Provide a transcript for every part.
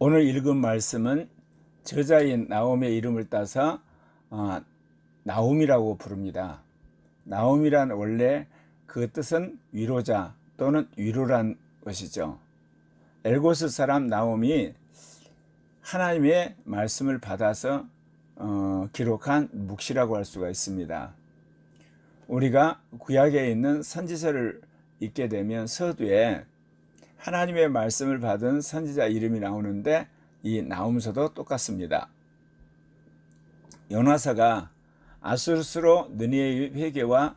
오늘 읽은 말씀은 저자인 나홈의 이름을 따서 나홈이라고 부릅니다. 나홈이란 원래 그 뜻은 위로자 또는 위로란 것이죠. 엘고스 사람 나홈이 하나님의 말씀을 받아서 기록한 묵시라고 할 수가 있습니다. 우리가 구약에 있는 선지서를 읽게 되면 서두에 하나님의 말씀을 받은 선지자 이름이 나오는데 이 나홈서도 똑같습니다. 요나서가 아수르로 느니웨의 회개와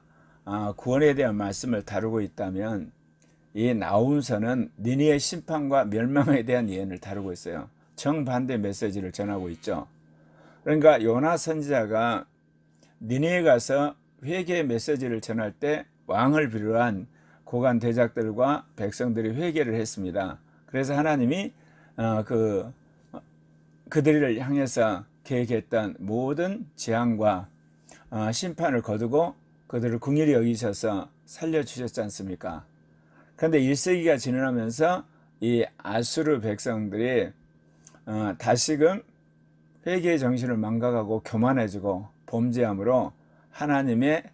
구원에 대한 말씀을 다루고 있다면 이 나홈서는 느니웨의 심판과 멸망에 대한 예언을 다루고 있어요. 정반대 메시지를 전하고 있죠. 그러니까 요나 선지자가 느니웨에 가서 회개의 메시지를 전할 때 왕을 비롯한 고관 대작들과 백성들이 회개를 했습니다. 그래서 하나님이 그들을 향해서 계획했던 모든 재앙과 심판을 거두고 그들을 긍휼히 여기셔서 살려주셨지 않습니까? 그런데 1세기가 지나면서 이 아수르 백성들이 다시금 회개의 정신을 망각하고 교만해지고 범죄함으로 하나님의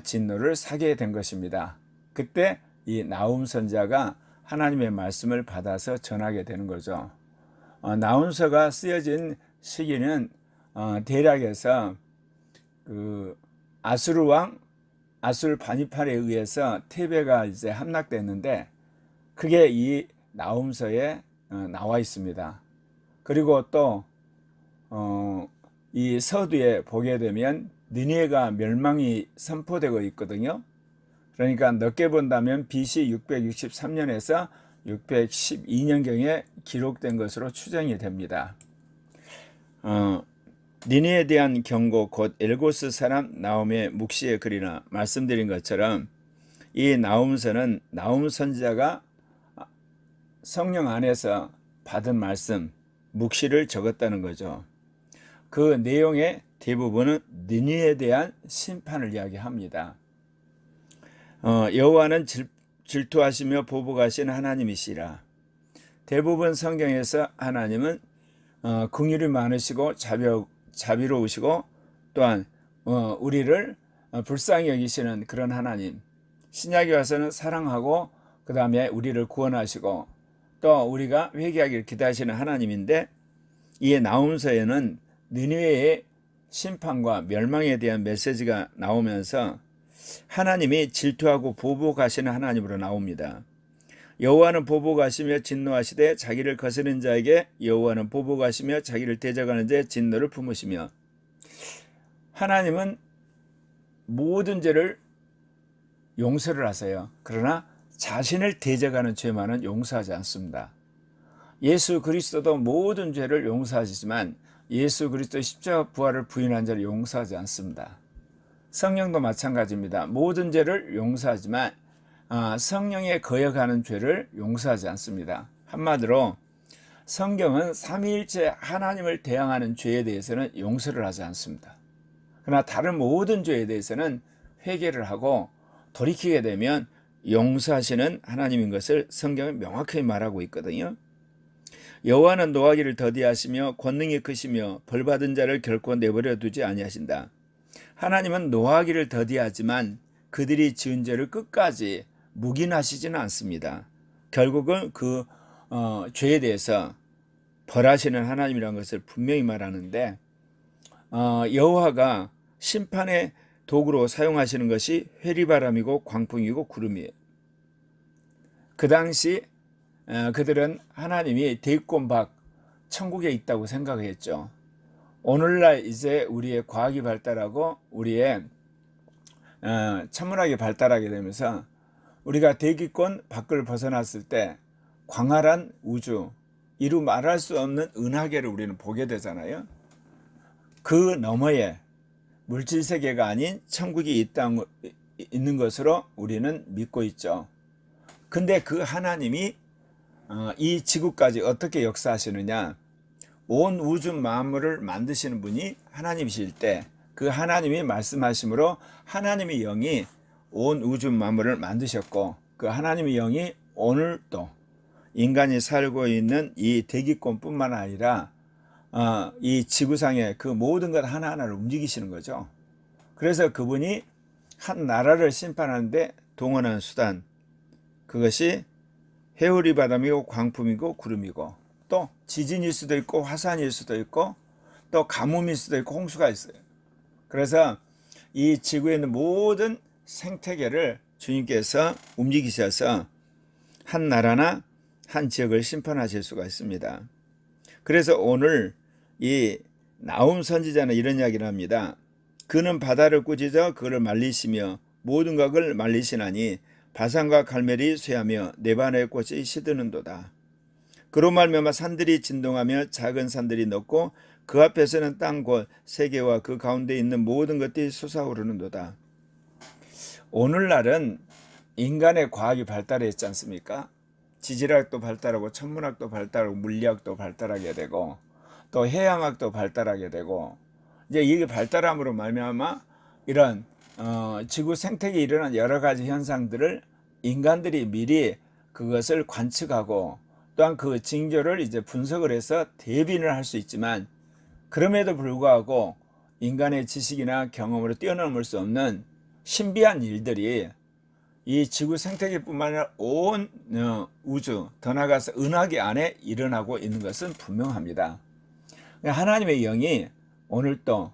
진노를 사게 된 것입니다. 그때 이 나홈 선지자가 하나님의 말씀을 받아서 전하게 되는 거죠. 나홈서가 쓰여진 시기는 대략에서 아수르 왕 아술 바니팔에 의해서 테베가 이제 함락됐는데 그게 이 나홈서에 나와 있습니다. 그리고 또 이 서두에 보게 되면 느니웨가 멸망이 선포되고 있거든요. 그러니까 넓게 본다면 BC 663년에서 612년경에 기록된 것으로 추정이 됩니다. 니느웨에 대한 경고 곧 엘고스 사람 나홈의 묵시의 글이나 말씀드린 것처럼 이 나홈서는 나홈 선지자가 성령 안에서 받은 말씀 묵시를 적었다는 거죠. 그 내용의 대부분은 니느웨에 대한 심판을 이야기합니다. 여호와는 질투하시며 보복하신 하나님이시라. 대부분 성경에서 하나님은 긍휼이 많으시고 자비로우시고 또한 우리를 불쌍히 여기시는 그런 하나님. 신약에 와서는 사랑하고 그 다음에 우리를 구원하시고 또 우리가 회개하기를 기다리시는 하나님인데 이 나홈서에는 느니웨의 심판과 멸망에 대한 메시지가 나오면서 하나님이 질투하고 보복하시는 하나님으로 나옵니다. 여호와는 보복하시며 진노하시되 자기를 거스르는 자에게 여호와는 보복하시며 자기를 대적하는 자의 진노를 품으시며, 하나님은 모든 죄를 용서를 하세요. 그러나 자신을 대적하는 죄만은 용서하지 않습니다. 예수 그리스도도 모든 죄를 용서하시지만 예수 그리스도의 십자가 부활을 부인한 자를 용서하지 않습니다. 성령도 마찬가지입니다. 모든 죄를 용서하지만 성령에 거역하는 죄를 용서하지 않습니다. 한마디로 성경은 삼위일체 하나님을 대항하는 죄에 대해서는 용서를 하지 않습니다. 그러나 다른 모든 죄에 대해서는 회개를 하고 돌이키게 되면 용서하시는 하나님인 것을 성경은 명확히 말하고 있거든요. 여호와는 노하기를 더디하시며 권능이 크시며 벌받은 자를 결코 내버려 두지 아니하신다. 하나님은 노하기를 더디하지만 그들이 지은 죄를 끝까지 묵인하시지는 않습니다. 결국은 그 죄에 대해서 벌하시는 하나님이라는 것을 분명히 말하는데, 여호와가 심판의 도구로 사용하시는 것이 회리바람이고 광풍이고 구름이에요. 그 당시 그들은 하나님이 대권 밖 천국에 있다고 생각했죠. 오늘날 이제 우리의 과학이 발달하고 우리의 천문학이 발달하게 되면서 우리가 대기권 밖을 벗어났을 때 광활한 우주, 이루 말할 수 없는 은하계를 우리는 보게 되잖아요. 그 너머에 물질세계가 아닌 천국이 있는 것으로 우리는 믿고 있죠. 근데 그 하나님이 이 지구까지 어떻게 역사하시느냐, 온 우주 만물을 만드시는 분이 하나님이실 때 그 하나님이 말씀하심으로 하나님의 영이 온 우주 만물을 만드셨고, 그 하나님의 영이 오늘도 인간이 살고 있는 이 대기권뿐만 아니라 이 지구상의 그 모든 것 하나하나를 움직이시는 거죠. 그래서 그분이 한 나라를 심판하는데 동원한 수단, 그것이 해오리 바람이고 광풍이고 구름이고, 또 지진일 수도 있고 화산일 수도 있고 또 가뭄일 수도 있고 홍수가 있어요. 그래서 이 지구에 있는 모든 생태계를 주님께서 움직이셔서 한 나라나 한 지역을 심판하실 수가 있습니다. 그래서 오늘 이 나훔 선지자는 이런 이야기를 합니다. 그는 바다를 꾸짖어 그를 말리시며 모든 것을 말리시나니 바산과 갈멜이 쇠하며 네바노의 꽃이 시드는도다. 그로 말미암아 산들이 진동하며 작은 산들이 높고 그 앞에서는 땅 곧 세계와 그 가운데 있는 모든 것들이 솟아오르는도다. 오늘날은 인간의 과학이 발달했지 않습니까? 지질학도 발달하고 천문학도 발달하고 물리학도 발달하게 되고 또 해양학도 발달하게 되고, 이제 이게 발달함으로 말미암아 이런 지구 생태계에 일어난 여러 가지 현상들을 인간들이 미리 그것을 관측하고 또한 그 징조를 이제 분석을 해서 대비를 할 수 있지만, 그럼에도 불구하고 인간의 지식이나 경험으로 뛰어넘을 수 없는 신비한 일들이 이 지구 생태계뿐만 아니라 온 우주, 더 나아가서 은하계 안에 일어나고 있는 것은 분명합니다. 하나님의 영이 오늘 또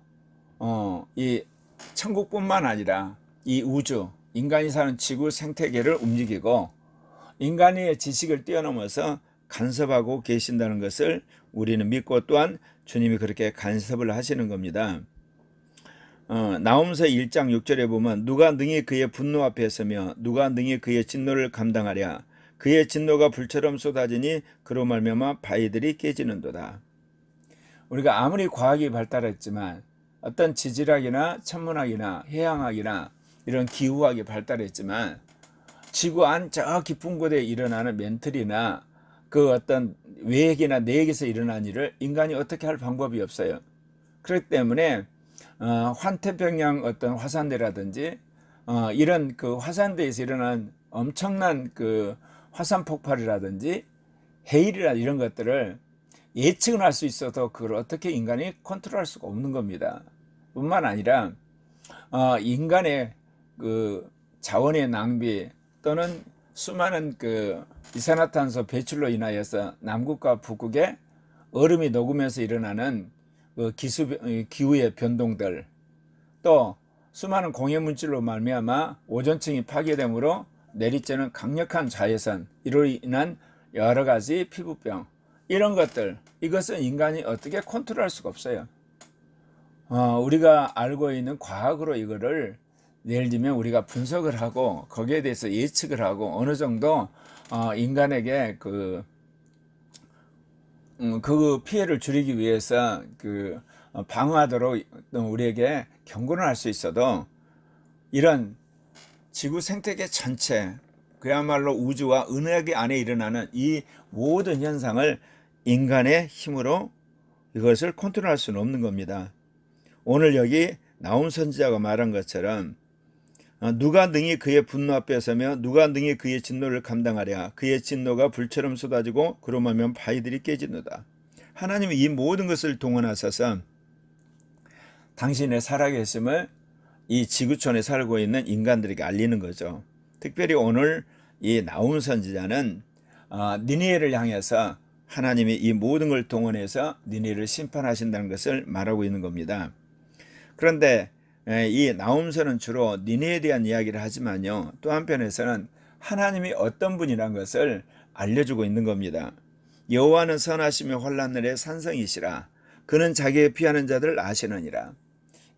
이 천국뿐만 아니라 이 우주, 인간이 사는 지구 생태계를 움직이고 인간의 지식을 뛰어넘어서 간섭하고 계신다는 것을 우리는 믿고, 또한 주님이 그렇게 간섭을 하시는 겁니다. 나홈서 1장 6절에 보면 누가 능히 그의 분노 앞에 서며 누가 능히 그의 진노를 감당하랴. 그의 진노가 불처럼 쏟아지니 그로 말미암아 바위들이 깨지는도다. 우리가 아무리 과학이 발달했지만, 어떤 지질학이나 천문학이나 해양학이나 이런 기후학이 발달했지만, 지구 안 저 깊은 곳에 일어나는 멘틀이나 그 어떤 외핵이나 내핵에서 일어난 일을 인간이 어떻게 할 방법이 없어요. 그렇기 때문에 환태평양 어떤 화산대라든지 이런 그 화산대에서 일어난 엄청난 그 화산 폭발이라든지 해일이나 이런 것들을 예측은 할 수 있어도 그걸 어떻게 인간이 컨트롤할 수가 없는 겁니다. 뿐만 아니라 인간의 그 자원의 낭비 또는 수많은 그 이산화탄소 배출로 인하여서 남극과 북극에 얼음이 녹으면서 일어나는 그 기후의 변동들, 또 수많은 공해물질로 말미암아 오존층이 파괴되므로 내리쬐는 강력한 자외선, 이로 인한 여러 가지 피부병, 이런 것들, 이것은 인간이 어떻게 컨트롤할 수가 없어요. 우리가 알고 있는 과학으로 이거를 예를 들면 우리가 분석을 하고 거기에 대해서 예측을 하고 어느 정도 인간에게 그 피해를 줄이기 위해서 방어하도록 우리에게 경고를 할 수 있어도, 이런 지구 생태계 전체, 그야말로 우주와 은하계 안에 일어나는 이 모든 현상을 인간의 힘으로 이것을 컨트롤할 수는 없는 겁니다. 오늘 여기 나훔 선지자가 말한 것처럼 누가 능히 그의 분노 앞에 서며 누가 능히 그의 진노를 감당하랴. 그의 진노가 불처럼 쏟아지고 그로 말미암아 바위들이 깨지노다. 하나님이 이 모든 것을 동원하셔서 당신의 살아계심을 이 지구촌에 살고 있는 인간들에게 알리는 거죠. 특별히 오늘 이 나훔 선지자는 니느웨를 향해서 하나님이 이 모든 걸 동원해서 니느웨를 심판하신다는 것을 말하고 있는 겁니다. 그런데 이 나훔서는 주로 니느웨에 대한 이야기를 하지만요, 또 한편에서는 하나님이 어떤 분이라는 것을 알려주고 있는 겁니다. 여호와는 선하시며 환난날의 산성이시라. 그는 자기의 피하는 자들을 아시느니라.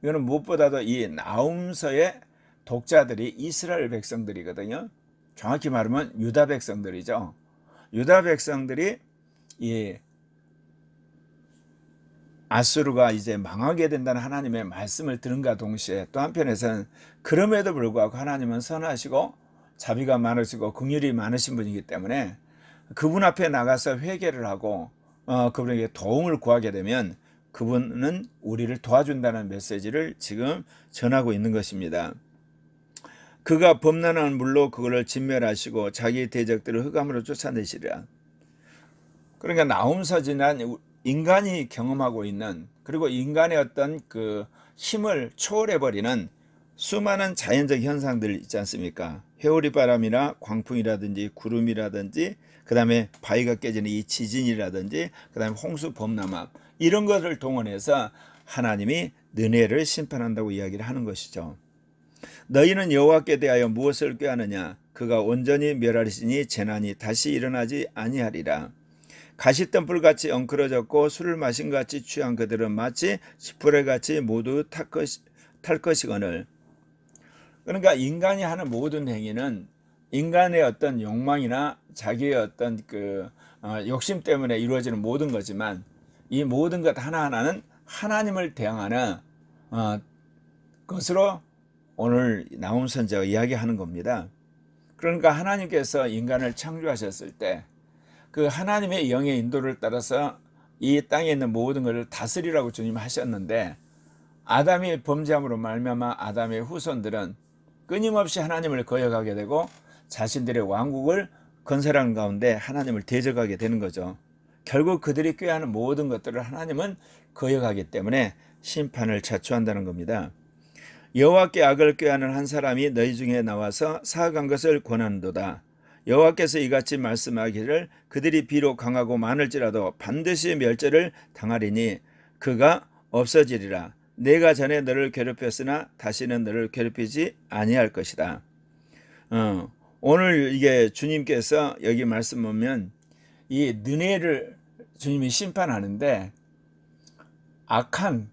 이거는 무엇보다도 이 나훔서의 독자들이 이스라엘 백성들이거든요. 정확히 말하면 유다 백성들이죠. 유다 백성들이 이 아수르가 이제 망하게 된다는 하나님의 말씀을 들은가 동시에, 또 한편에서는 그럼에도 불구하고 하나님은 선하시고 자비가 많으시고 긍휼이 많으신 분이기 때문에 그분 앞에 나가서 회개를 하고 그분에게 도움을 구하게 되면 그분은 우리를 도와준다는 메시지를 지금 전하고 있는 것입니다. 그가 범람한 물로 그거를 진멸하시고 자기 대적들을 흑암으로 쫓아내시리라. 그러니까 나홈서지는 인간이 경험하고 있는, 그리고 인간의 어떤 그 힘을 초월해버리는 수많은 자연적 현상들 있지 않습니까? 회오리바람이나 광풍이라든지 구름이라든지, 그 다음에 바위가 깨지는 이 지진이라든지, 그 다음에 홍수, 범람함, 이런 것을 동원해서 하나님이 너네를 심판한다고 이야기를 하는 것이죠. 너희는 여호와께 대하여 무엇을 꾀하느냐? 그가 온전히 멸하리시니 재난이 다시 일어나지 아니하리라. 가시덤불같이 엉클어졌고 술을 마신 같이 취한 그들은 마치 지푸레같이 모두 탈 것이거늘. 그러니까 인간이 하는 모든 행위는 인간의 어떤 욕망이나 자기의 어떤 욕심 때문에 이루어지는 모든 거지만, 이 모든 것 하나하나는 하나님을 대항하는 것으로 오늘 나홈 선지자가 이야기하는 겁니다. 그러니까 하나님께서 인간을 창조하셨을 때 그 하나님의 영의 인도를 따라서 이 땅에 있는 모든 것을 다스리라고 주님 하셨는데, 아담이 범죄함으로 말미암아 아담의 후손들은 끊임없이 하나님을 거역하게 되고 자신들의 왕국을 건설하는 가운데 하나님을 대적하게 되는 거죠. 결국 그들이 꾀하는 모든 것들을 하나님은 거역하기 때문에 심판을 자초한다는 겁니다. 여호와께 악을 꾀하는 한 사람이 너희 중에 나와서 사악한 것을 권한도다. 여호와께서 이같이 말씀하기를 그들이 비록 강하고 많을지라도 반드시 멸절을 당하리니 그가 없어지리라. 내가 전에 너를 괴롭혔으나 다시는 너를 괴롭히지 아니할 것이다. 오늘 이게 주님께서 여기 말씀 보면 이 느네를 주님이 심판하는데 악한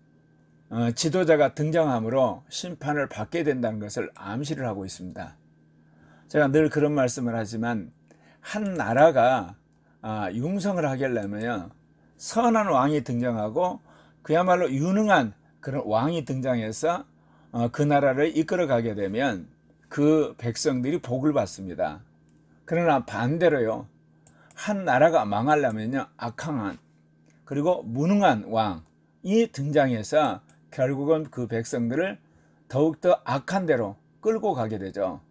지도자가 등장함으로 심판을 받게 된다는 것을 암시를 하고 있습니다. 제가 늘 그런 말씀을 하지만 한 나라가 융성을 하려면 선한 왕이 등장하고 그야말로 유능한 그런 왕이 등장해서 그 나라를 이끌어가게 되면 그 백성들이 복을 받습니다. 그러나 반대로요, 한 나라가 망하려면요, 악한 그리고 무능한 왕이 등장해서 결국은 그 백성들을 더욱더 악한 데로 끌고 가게 되죠.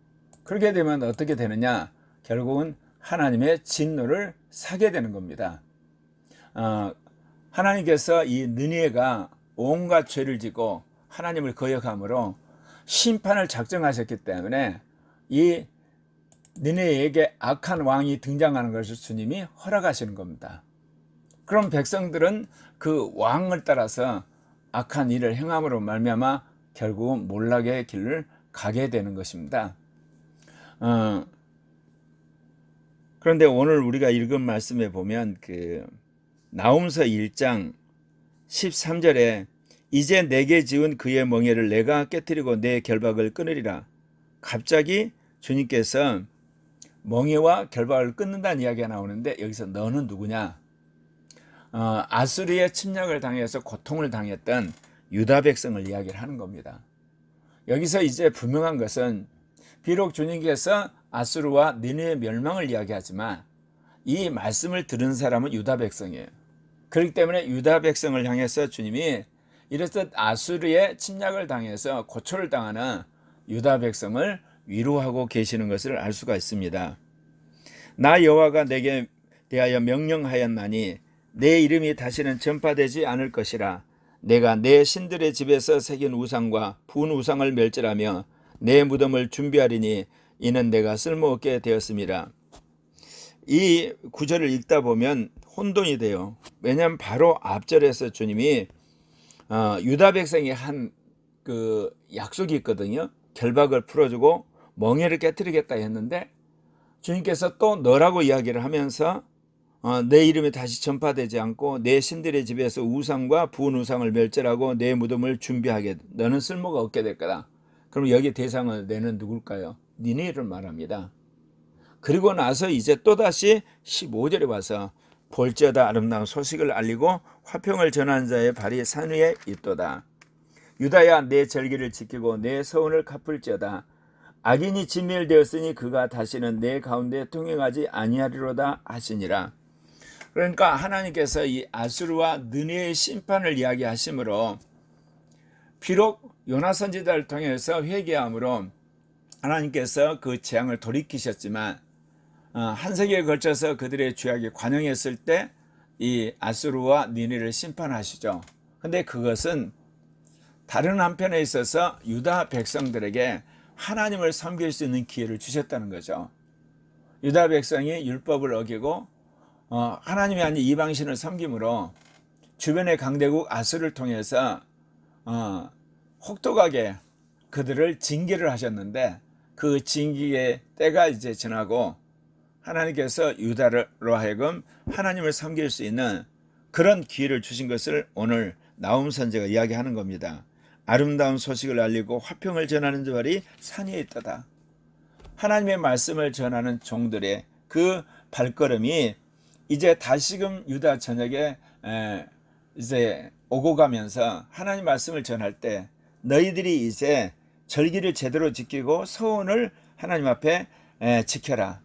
그렇게 되면 어떻게 되느냐? 결국은 하나님의 진노를 사게 되는 겁니다. 하나님께서 이 느니에가 온갖 죄를 지고 하나님을 거역함으로 심판을 작정하셨기 때문에 이 느니에에게 악한 왕이 등장하는 것을 주님이 허락하시는 겁니다. 그럼 백성들은 그 왕을 따라서 악한 일을 행함으로 말미암아 결국은 몰락의 길을 가게 되는 것입니다. 그런데 오늘 우리가 읽은 말씀에 보면 나홈서 1장 13절에 이제 내게 지은 그의 멍에를 내가 깨뜨리고 내 결박을 끊으리라. 갑자기 주님께서 멍에와 결박을 끊는다는 이야기가 나오는데, 여기서 너는 누구냐? 아수르의 침략을 당해서 고통을 당했던 유다 백성을 이야기를 하는 겁니다. 여기서 이제 분명한 것은 비록 주님께서 아수르와 니느웨 멸망을 이야기하지만 이 말씀을 들은 사람은 유다 백성이에요. 그렇기 때문에 유다 백성을 향해서 주님이 이렇듯 아수르의 침략을 당해서 고초를 당하는 유다 백성을 위로하고 계시는 것을 알 수가 있습니다. 나 여호와가 내게 대하여 명령하였나니 내 이름이 다시는 전파되지 않을 것이라. 내가 내 신들의 집에서 새긴 우상과 분 우상을 멸절하며 내 무덤을 준비하리니 이는 내가 쓸모없게 되었습니다. 이 구절을 읽다 보면 혼돈이 돼요. 왜냐하면 바로 앞절에서 주님이 유다 백성이 한 그 약속이 있거든요. 결박을 풀어주고 멍에를 깨뜨리겠다 했는데 주님께서 또 너라고 이야기를 하면서 내 이름이 다시 전파되지 않고 내 신들의 집에서 우상과 부은 우상을 멸절하고 내 무덤을 준비하게, 너는 쓸모가 없게 될 거다. 그럼 여기 대상은 내는 누굴까요? 니느웨를 말합니다. 그리고 나서 이제 또다시 15절에 와서 볼지어다 아름다운 소식을 알리고 화평을 전하는 자의 발이 산 위에 있도다. 유다야 내 절기를 지키고 내 서원을 갚을지어다. 악인이 진멸되었으니 그가 다시는 내 가운데 통행하지 아니하리로다 하시니라. 그러니까 하나님께서 이 아수르와 느느웨의 심판을 이야기하시므로 비록 요나 선지자를 통해서 회개함으로 하나님께서 그 재앙을 돌이키셨지만 한 세기에 걸쳐서 그들의 죄악이 관영했을 때 이 아수르와 니느웨를 심판하시죠. 근데 그것은 다른 한편에 있어서 유다 백성들에게 하나님을 섬길 수 있는 기회를 주셨다는 거죠. 유다 백성이 율법을 어기고 하나님이 아닌 이방신을 섬김으로 주변의 강대국 아수르를 통해서 혹독하게 그들을 징계를 하셨는데, 그 징계의 때가 이제 지나고 하나님께서 유다로 하여금 하나님을 섬길 수 있는 그런 기회를 주신 것을 오늘 나훔 선지자가 이야기하는 겁니다. 아름다운 소식을 알리고 화평을 전하는 자들이 산 위에 있도다. 하나님의 말씀을 전하는 종들의 그 발걸음이 이제 다시금 유다 전역에 이제 오고 가면서 하나님 말씀을 전할 때, 너희들이 이제 절기를 제대로 지키고 서원을 하나님 앞에 지켜라.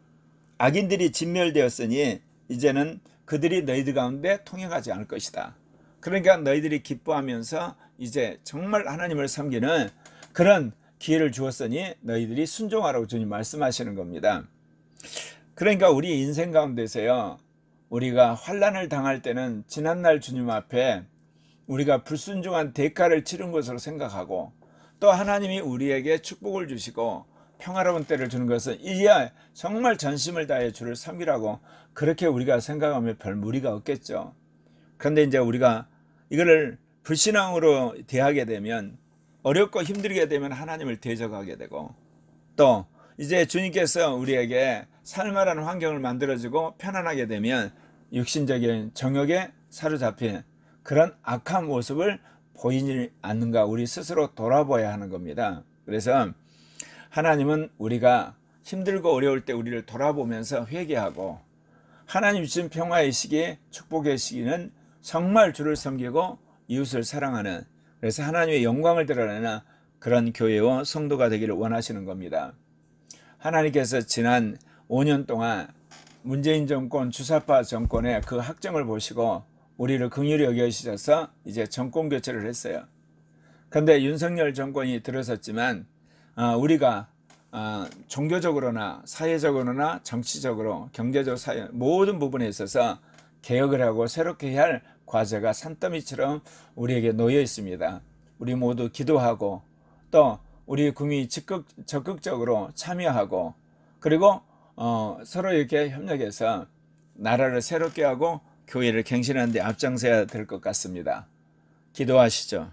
악인들이 진멸되었으니 이제는 그들이 너희들 가운데 통행하지 않을 것이다. 그러니까 너희들이 기뻐하면서 이제 정말 하나님을 섬기는 그런 기회를 주었으니 너희들이 순종하라고 주님 말씀하시는 겁니다. 그러니까 우리 인생 가운데서요, 우리가 환난을 당할 때는 지난날 주님 앞에 우리가 불순종한 대가를 치른 것으로 생각하고, 또 하나님이 우리에게 축복을 주시고 평화로운 때를 주는 것은 이제 정말 전심을 다해 주를 섬기라고 그렇게 우리가 생각하면 별 무리가 없겠죠. 그런데 이제 우리가 이거를 불신앙으로 대하게 되면, 어렵고 힘들게 되면 하나님을 대적하게 되고, 또 이제 주님께서 우리에게 살만한 환경을 만들어주고 편안하게 되면 육신적인 정욕에 사로잡힌 그런 악한 모습을 보이지 않는가 우리 스스로 돌아봐야 하는 겁니다. 그래서 하나님은 우리가 힘들고 어려울 때 우리를 돌아보면서 회개하고, 하나님 주신 평화의 시기, 축복의 시기는 정말 주를 섬기고 이웃을 사랑하는, 그래서 하나님의 영광을 드러내는 그런 교회와 성도가 되기를 원하시는 겁니다. 하나님께서 지난 5년 동안 문재인 정권, 주사파 정권의 그 학정을 보시고 우리를 긍휼히 여겨주셔서 이제 정권 교체를 했어요. 그런데 윤석열 정권이 들어섰지만 우리가 종교적으로나 사회적으로나 정치적으로, 경제적, 사회 모든 부분에 있어서 개혁을 하고 새롭게 해야 할 과제가 산더미처럼 우리에게 놓여 있습니다. 우리 모두 기도하고, 또 우리 국민이 적극적으로 참여하고, 그리고 서로 이렇게 협력해서 나라를 새롭게 하고 교회를 갱신하는 데 앞장서야 될 것 같습니다. 기도하시죠.